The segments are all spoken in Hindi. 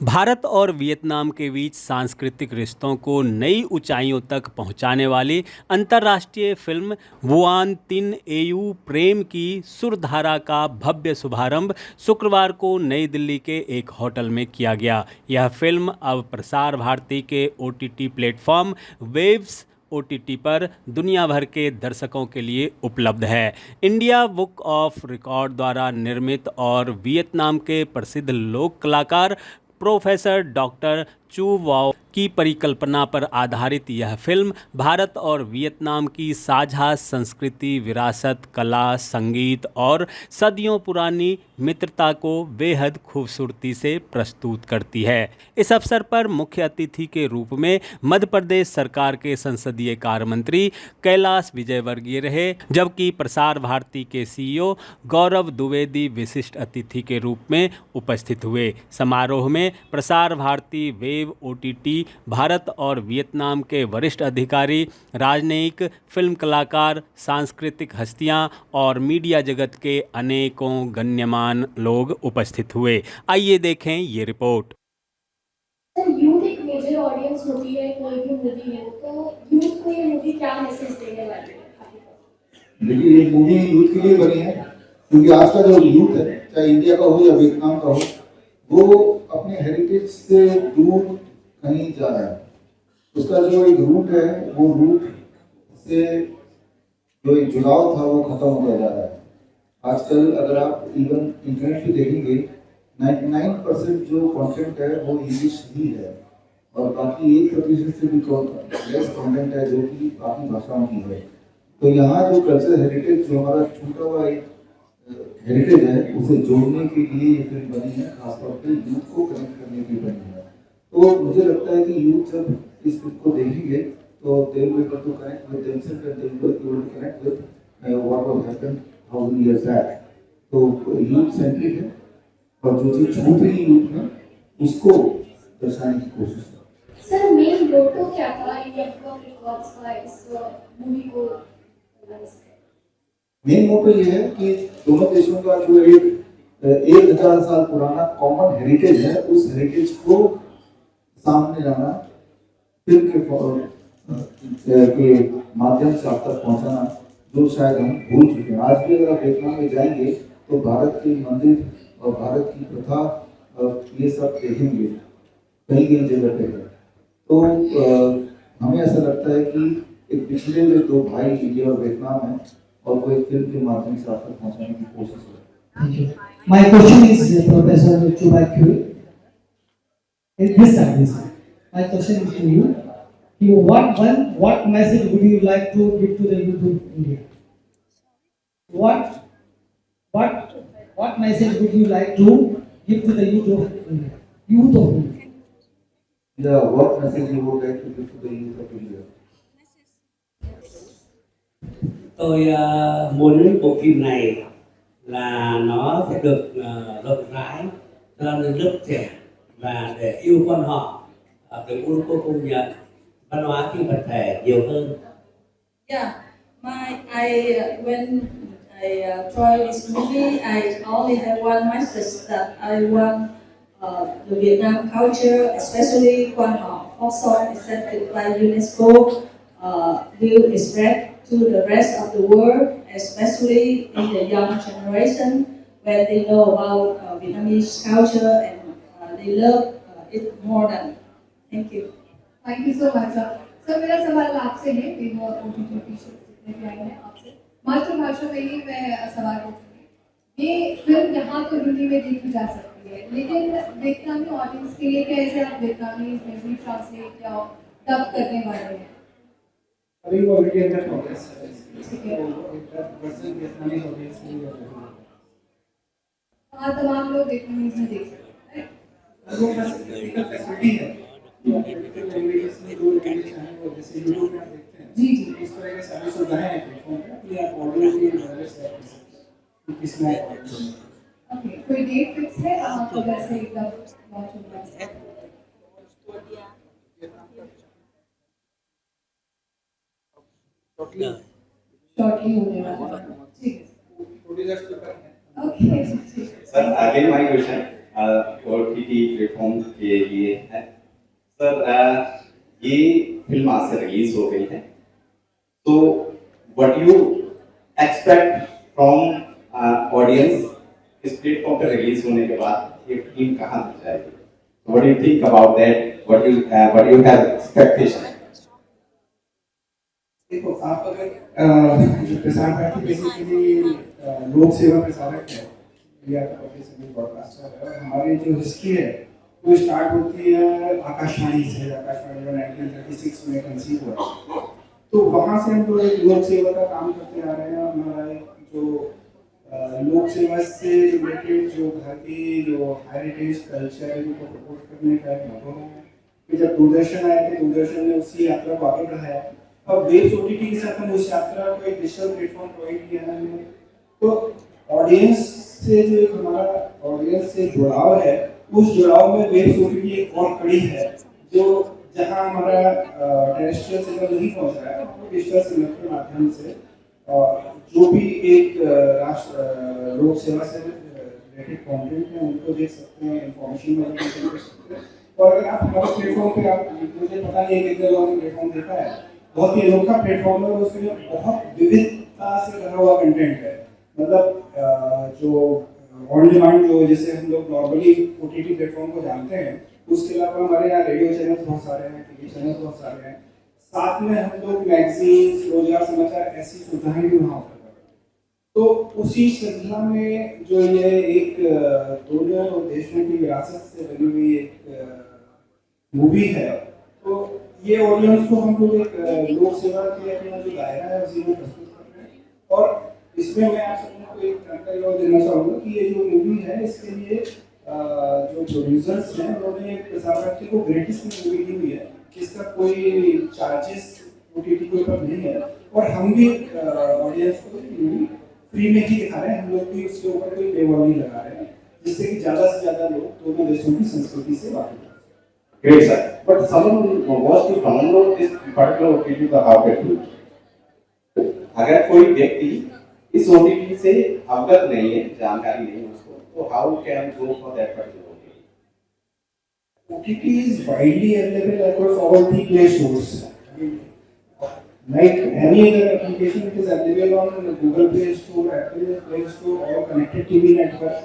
भारत और वियतनाम के बीच सांस्कृतिक रिश्तों को नई ऊंचाइयों तक पहुंचाने वाली अंतर्राष्ट्रीय फिल्म वुआन तिन एयू प्रेम की सुरधारा का भव्य शुभारंभ शुक्रवार को नई दिल्ली के एक होटल में किया गया। यह फिल्म अब प्रसार भारती के ओटीटी प्लेटफॉर्म वेव्स ओटीटी पर दुनिया भर के दर्शकों के लिए उपलब्ध है। इंडिया बुक ऑफ रिकॉर्ड द्वारा निर्मित और वियतनाम के प्रसिद्ध लोक कलाकार प्रोफेसर डॉक्टर चू वाओ की परिकल्पना पर आधारित यह फिल्म भारत और वियतनाम की साझा संस्कृति, विरासत, कला, संगीत और सदियों पुरानी मित्रता को बेहद खूबसूरती से प्रस्तुत करती है। इस अवसर पर मुख्य अतिथि के रूप में मध्य प्रदेश सरकार के संसदीय कार्य मंत्री कैलाश विजयवर्गीय रहे, जबकि प्रसार भारती के सीईओ गौरव द्विवेदी विशिष्ट अतिथि के रूप में उपस्थित हुए। समारोह में प्रसार भारती, वेव ओटीटी, भारत और वियतनाम के वरिष्ठ अधिकारी, राजनयिक, फिल्म कलाकार, सांस्कृतिक हस्तियां और मीडिया जगत के अनेकों गण्यमान लोग उपस्थित हुए। आइए देखें ये रिपोर्ट। सर, यूथ एक मेजर ऑडियंस होती है कोई भी मूवी हो, तो यूथ को ये मूवी क्या मैसेज देने वाली है? देखिए, ये मूवी यूथ के लिए बनी है क्योंकि आज का जो यूथ है, चाहे इंडिया का हो या वियतनाम का हो, वो अपने हेरिटेज से दूर कहीं जा रहा है। उसका जो एक रूट है, वो रूट से जो एक जुड़ाव था वो खत्म होता जा रहा है। आजकल अगर आप इवन इंटरनेट पे देखेंगे, 99% जो कंटेंट है वो इंग्लिश ही है और बाकी 1% से भी लेस कंटेंट है जो कि बाकी भाषाओं की है। तो यहाँ जो कल्चर हेरिटेज, जो हमारा छूटा हुआ एक हेरिटेज है, उसे जोड़ने के लिए ये फिल्म बनी है, खासतौर पे यूथ को कनेक्ट करने के लिए बनी है। तो मुझे लगता है कि यूथ जब इस फिल्म को देखेंगे तो they will be able to connect with themselves and they will be able to connect with what was happened 1000 years back. तो यूथ सेंट्रिक है और जो चीज छूट रही यूथ में उसको दर्शाने की कोशिश है। सर, मेन मोटो क्या था इंडिया बुक ऑफ रिकॉर्ड्स का इस मूवी को? मेन मोटो ये है कि दोनों देशों का जो एक 1000 साल पुराना कॉमन हेरिटेज है, उस हेरिटेज को सामने लाना, फिल्म के माध्यम से आप तक पहुंचाना, जो शायद हम भूल चुके हैं। आज भी अगर आप वियतनाम में जाएंगे तो भारत के मंदिर और भारत की प्रथा ये सब देखेंगे कई कई जगह पे है। तो हमें ऐसा लगता है कि एक पिछले जो दो भाई इंडिया और वियतनाम है और वो एक फिल्म के माध्यम से आप तक पहुंचाने की कोशिश है। My question is Professor Chubakyu. My question is to you. What message would you like to give to the youth of India? What message would you like to give to the youth of India? Youth of India. Yeah, what message you would like to give to the youth of India? Tôi muốn bộ phim này là nó sẽ được rộng rãi cho những lớp trẻ và để yêu con họ, được UNESCO công nhận văn hóa phi vật thể nhiều hơn. Yeah, when I try this movie, I only have one message that I want the Vietnam culture, especially Quan Họ folk song accepted by UNESCO, will spread to the rest of the world, especially in the young generation, where they know about Vietnamese culture and they love it more than. Thank you. Thank you so much sir. Sir, मेरा सवाल आपसे है, ओटीटी फीचर्स जितने भी आए हैं आपसे मातृभाषा में ही मैं सवाल पूछूंगी। ये फिल्म यहाँ तो हिंदी में देखी जा सकती है, लेकिन वियतनामी ऑडियंस के लिए कैसे आप वियतनामी में ट्रांसलेट या डब करने वाले हैं? अभी वो ऑलरेडी अंडर प्रोग्रेस है। ठीक है, वर्सेस वियतनामी ऑडियंस के लिए हाँ, तमाम लोग वियतनामी में देख सकते हैं। वो फैसिलिटी है लैंग्वेजेस में, दो लैंग्वेज हैं वो जैसे यूट्यूब में देखते हैं जी जी, इस तरह के सर्विस सुविधाएं हैं प्लेटफॉर्म पे या ऑडियो की सर्विस है इसमें। ओके, कोई डेट फिक्स है आपको वैसे एकदम लॉन्च होगा? शॉर्टली होने वाला है, ठीक है। प्रोड्यूसर्स पे कर हैं। Okay, Sir, again my question. OTT platform के लिए है। सर ये फिल्म आज से रिलीज हो गई है, तो what you expect from audience इस प्लेटफॉर्म पर रिलीज होने के बाद ये फिल्म कहाँ तक जाएगी? What do you think about that? What you have expectation? देखो, आप अगर जो प्रसार भारती बेसिकली लोक सेवा प्रसारक है, इंडिया का ऑफिशियल ब्रॉडकास्टर है, और हमारी जो हिस्ट्री है वो स्टार्ट होती है आकाशवाणी से। आकाशवाणी जो 1936 में कंसीव हुआ, तो वहाँ से हम लोग एक लोक सेवा का काम करते आ रहे हैं। हमारा एक जो लोक सेवा से रिलेटेड जो भारतीय जो हेरिटेज कल्चर है उनको प्रमोट करने का एक मोटो है। फिर जब दूरदर्शन आए थे, दूरदर्शन ने उसी यात्रा को आगे बढ़ाया। अब वेब्स ओटीटी के साथ हम उस यात्रा को एक डिजिटल प्लेटफॉर्म प्रोवाइड किया है हमने। तो ऑडियंस से जो एक हमारा ऑडियंस से जुड़ाव है, उस जुड़ाव में वेब्स ओटीटी एक और कड़ी है, जो जहां हमारा टेरेस्ट्रियल सिग्नल नहीं पहुंच रहा है, तो डिजिटल सिग्नल के माध्यम से जो भी एक राष्ट्र लोक सेवा से रिलेटेड कंटेंट है उनको देख सकते हैं, इंफॉर्मेशन वगैरह देख सकते हैं। और अगर आप हमारे प्लेटफॉर्म पे, आप मुझे पता नहीं है कितने लोगों ने प्लेटफॉर्म देखा है, बहुत ही अनोखा प्लेटफॉर्म है, उसमें बहुत विविधता से भरा हुआ कंटेंट है। मतलब जो ऑन डिमांड जो जैसे हम लोग नॉर्मली ओटीटी प्लेटफॉर्म को जानते हैं, उसके अलावा हमारे यहाँ रेडियो चैनल बहुत सारे हैं, टीवी चैनल बहुत सारे हैं। साथ में हम लोग मैगजीन्स, रोजगार समाचार, ऐसी सुविधाएं भी वहाँ ऑफर कर रहे हैं। तो उसी श्रृंखला में जो ये एक दोनों देशों की विरासत से बनी हुई एक मूवी है, तो ये ऑडियंस को हम लोग एक लोक सेवा के अपना जो दायरा है उसी में प्रस्तुत कर रहे हैं। और इसमें मैं आप सबको एक जानकारी और देना चाहूँगा कि ये जो मूवी है, इसके लिए जो प्रोड्यूसर्स हैं उन्होंने प्रसार भारती को ग्रेटिस में मूवी दी हुई है, इसका कोई चार्जेस ओटीटी के ऊपर नहीं है। और हम भी ऑडियंस को मूवी फ्री में ही दिखा रहे हैं, हम लोग भी उसके ऊपर कोई पेवॉल नहीं लगा रहे हैं, जिससे कि ज़्यादा से ज़्यादा लोग दोनों देशों की संस्कृति से वाकिफ हो। Great, sir. But someone wants to download this particular OTT का how can do? अगर कोई व्यक्ति इस OTT से अवगत नहीं है, जानकारी नहीं है उसको, तो how can go for that particular OTT? OTT is widely available across all the Play stores. Like any other application, it is available on Google Play Store, Apple Play Store, or connected TV network.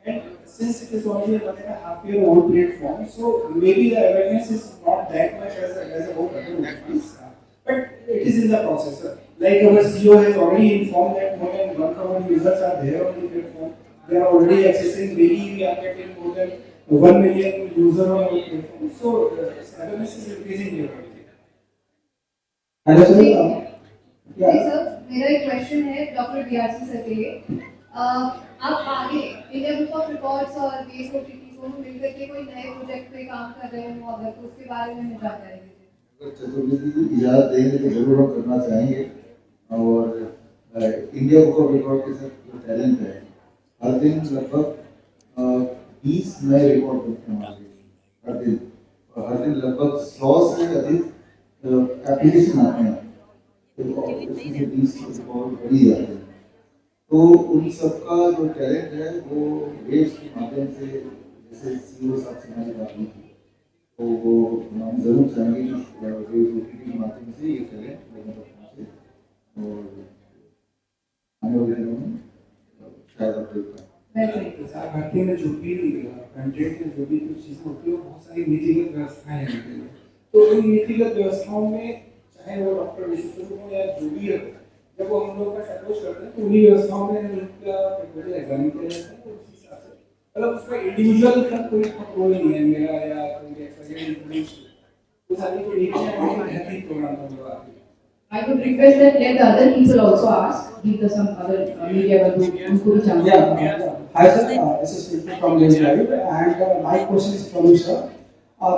And since it is only a 1.5-year-old platform, so maybe the awareness is not that much as about other OTTs, but it is in the process. Like our CEO has already informed that more than 1 crore users are there on the platform. They are already accessing daily. We are getting more than 1 million users on our platform. So awareness is increasing day by day. Hello sir. जी सर, मेरा एक क्वेश्चन है डॉक्टर बीआरसी सर के लिए। आप आगे इंडिया बुक ऑफ रिकॉर्ड्स और वेब ओटीटी दोनों मिलकर के कोई नए प्रोजेक्ट पे काम कर रहे हो अगर, तो उसके बारे में हमें जानकारी दीजिए। अगर चतुर्वेदी जी इजाज़त देंगे तो जरूर हम करना चाहेंगे। और इंडिया बुक ऑफ रिकॉर्ड के साथ जो टैलेंट है, हर दिन लगभग 20 नए रिकॉर्ड बनते हैं हमारे हर दिन, और हर दिन लगभग 100 से अधिक एप्लीकेशन आते हैं, तो उसमें 20 रिकॉर्ड बढ़ी जाते हैं। तो उन सबका जो टैलेंट है वो वेब्स के माध्यम से, जैसे सीईओ साहब से हमारी बात हुई थी, तो वो हम जरूर चाहेंगे कि वेब्स ओटीटी के माध्यम से ये टैलेंट लोगों तक पहुँचे, और आने वाले दिनों में शायद आप देख पाएँ। प्रसार भारती में जो भी कंटेंट में जो भी कुछ चीज़ें होती है, वो बहुत सारी नीतिगत व्यवस्थाएं हैं। तो इन नीतिगत व्यवस्थाओं में चाहे वो डॉक्टर विशेषज्ञ हो या जो भी है, जब वो हम लोग का अप्रोच करते हैं तो उन्हीं व्यवस्थाओं में उनका प्रपोजल एग्जामिन किया जाता है। तो उस हिसाब से मतलब उसमें इंडिविजुअल का कोई रोल नहीं है मेरा या कोई एक्सपर्ट पुलिस, वो सारी जो नीतियाँ हैं वो बेहतरीन प्रोग्राम का जो आती है। I would request that let the other people also ask, give the some other media people who could chance. Yeah. Hi sir, this is Vipul from News Live, and my question is from you sir.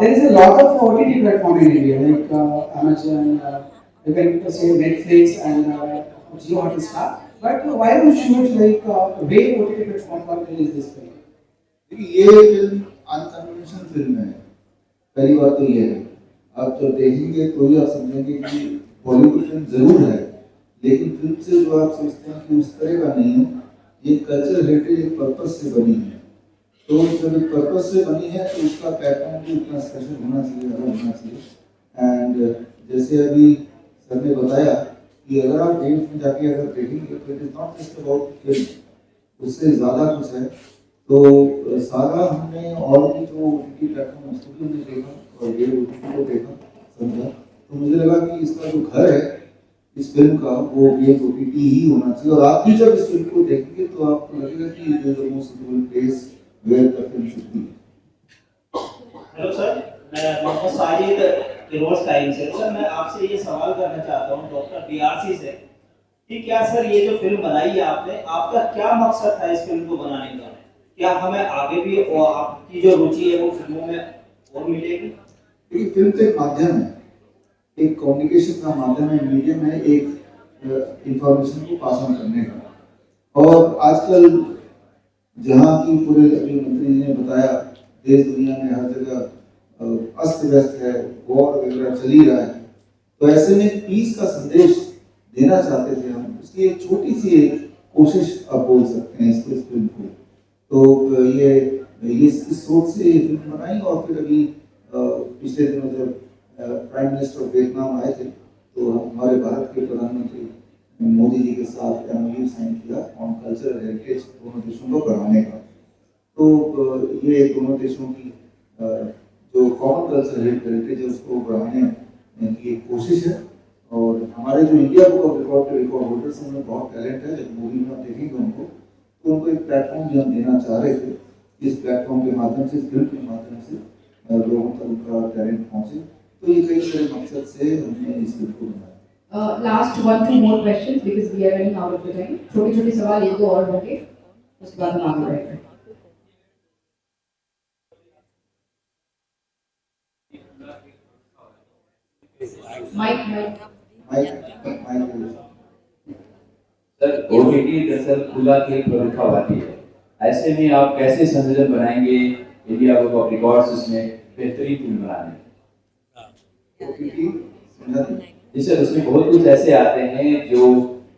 There is a lot of OTT platform in India, like Amazon, you can say Netflix and Jio Hotstar. But why we choose like web OTT platform for release this film? देखिए ये फिल्म अनकन्वेंशनल फिल्म है, पहली बात तो ये है। आप जब देखेंगे तो ही आप समझेंगे कि बॉलीवुड फिल्म जरूर है, लेकिन फिल्म से जो आप सोचते हैं कि उस तरह का नहीं है। ये कल्चर हेरिटेज एक पर्पस से बनी है, तो जब एक पर्पस से बनी है तो उसका प्लेटफॉर्म भी उतना स्पेशल होना चाहिए, अलग होना चाहिए। एंड जैसे अभी सर ने बताया कि अगर आप वेव्स में जाके अगर देखेंगे तो it is not just about film, उससे ज़्यादा कुछ है। तो सारा हमने और भी जो ओटीटी प्लेटफॉर्म उसको भी हमने देखा और वेव ओटीटी को देखा, समझा, तो मुझे लगा कि इसका जो घर है इस फिल्म का वो वेव ओटीटी ही होना चाहिए। और आप भी जब इस फिल्म को देखेंगे तो आपको लगेगा कि this is the most suitable place where the film should be. Hello sir, मैं मोहम्मद साजिद किरोज टाइम से। सर मैं आपसे ये सवाल करना चाहता हूँ डॉक्टर बीआरसी से कि क्या सर ये जो फिल्म बनाई है आपने, आपका क्या मकसद था इस फिल्म को बनाने का? क्या हमें आगे भी और आपकी जो रुचि है वो फिल्मों में और मिलेगी? देखिए फिल्म तो एक माध्यम है, एक कम्युनिकेशन का माध्यम है, मीडियम है, एक इंफॉर्मेशन को पास ऑन करने का। और आजकल जहाँ की पूरे अभी मंत्री जी ने बताया देश दुनिया में हर जगह अस्त व्यस्त है, वॉर वगैरह चल ही रहा है, तो ऐसे में पीस का संदेश देना चाहते थे हम। उसकी एक छोटी सी एक कोशिश आप बोल सकते हैं इस फिल्म को। तो ये इस सोच से ये फिल्म बनाई। और फिर अभी पिछले दिनों जब प्राइम मिनिस्टर ऑफ वियतनाम आए थे तो हमारे भारत के प्रधानमंत्री मोदी जी के साथ एमओयू साइन किया ऑन कल्चरल हेरिटेज दोनों देशों को बढ़ाने का। तो ये दोनों देशों की जो कॉमन कल्चरल हेरिटेज है उसको बढ़ाने की एक कोशिश है। और हमारे जो इंडिया बुक ऑफ रिकॉर्ड के रिकॉर्ड होल्डर्स हैं उनमें बहुत टैलेंट है, जब मूवी में आप देखेंगे उनको तो उनको एक प्लेटफॉर्म भी हम देना चाह रहे थे। इस प्लेटफॉर्म के माध्यम से, इस फिल्म के माध्यम से लोगों तक उनका टैलेंट पहुँचे। तो ये कई सारे मकसद से हमने इस फिल्म को बनाया। Last 1-2 more questions because we are running out of the time. छोटे छोटे सवाल एक दो और होंगे, उसके बाद हम आगे बढ़ेंगे। माइक सर ओटीटी दरअसल खुला खेल प्रमुखावादी है, ऐसे में आप कैसे संयोजन बनाएंगे इंडिया बुक ऑफ रिकॉर्ड्स इसमें बेहतरीन फिल्म बनाने? जी सर, उसमें बहुत कुछ ऐसे आते हैं जो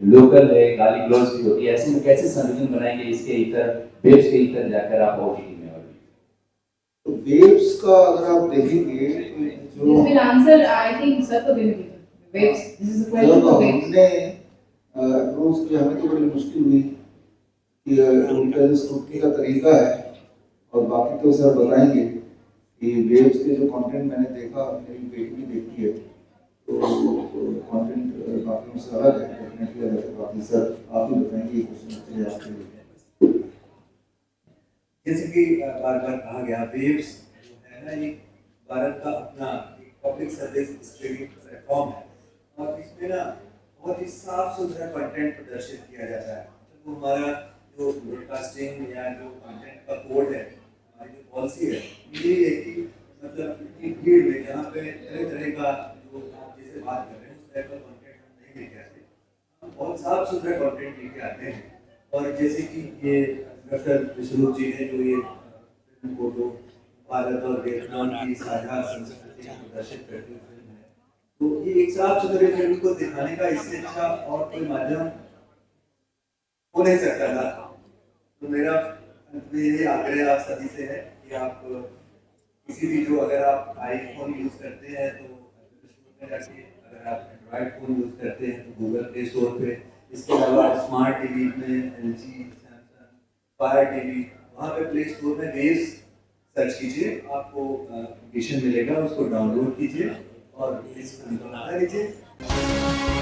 लोकल है, गाली गलौज भी होती है, ऐसे में कैसे संयोजन बनाएंगे इसके इतर वेब्स के इतर जाकर आप ओटीटी में? और तो वेव्स का अगर आप देखेंगे तो जो will answer I think sir को देंगे waves, this is a question for waves। हमने अप्रोच किया, हमें तो बड़ी मुश्किल हुई कि उनका जो स्क्रूटनी का तरीका है, और बाकी तो सर बताएंगे कि वेव्स के जो कंटेंट मैंने देखा, मेरी बेटी भी देखी है, तो कंटेंट बाकी से अलग है, डेफिनेटली अलग है। बाकी सर आप ही बताएंगे ये क्वेश्चन मुझे आपके लिए। जैसे कि बार बार कहा गया, वेव्स जो है ना ये भारत का अपना एक पब्लिक सर्विस स्ट्रीमिंग प्लेटफॉर्म है और इसमें ना बहुत ही साफ सुथरा कंटेंट प्रदर्शित किया जाता है। तो हमारा जो ब्रॉडकास्टिंग या जो कंटेंट का कोड है, हमारी जो पॉलिसी है, ये है कि मतलब इतनी भीड़ में जहाँ पे तरह तरह का जो आप जैसे बात कर रहे हैं उस टाइप का कंटेंट हम नहीं लेके आते, हम बहुत साफ सुथरा कंटेंट लेके आते हैं। और जैसे कि ये डॉक्टर विश्वरूप जी ने जो ये फिल्म को जो भारत और वियतनाम की साझा संस्कृति को प्रदर्शित करती हुई फिल्म है, तो ये एक साफ सुथरे फिल्म को दिखाने का इससे अच्छा और कोई माध्यम हो नहीं सकता था। तो मेरा यही आग्रह आप सभी से है कि आप किसी भी जो अगर आप आईफोन यूज करते हैं तो में जाके, अगर आप एंड्रॉइड फोन यूज करते हैं तो गूगल प्ले स्टोर पे, इसके अलावा स्मार्ट टीवी में LG, सैमसंग, फायर टीवी, वहाँ पे प्ले स्टोर में वेव्स सर्च कीजिए, आपको एप्लीकेशन मिलेगा, उसको डाउनलोड कीजिए और इस फिल्म को लगा लीजिए।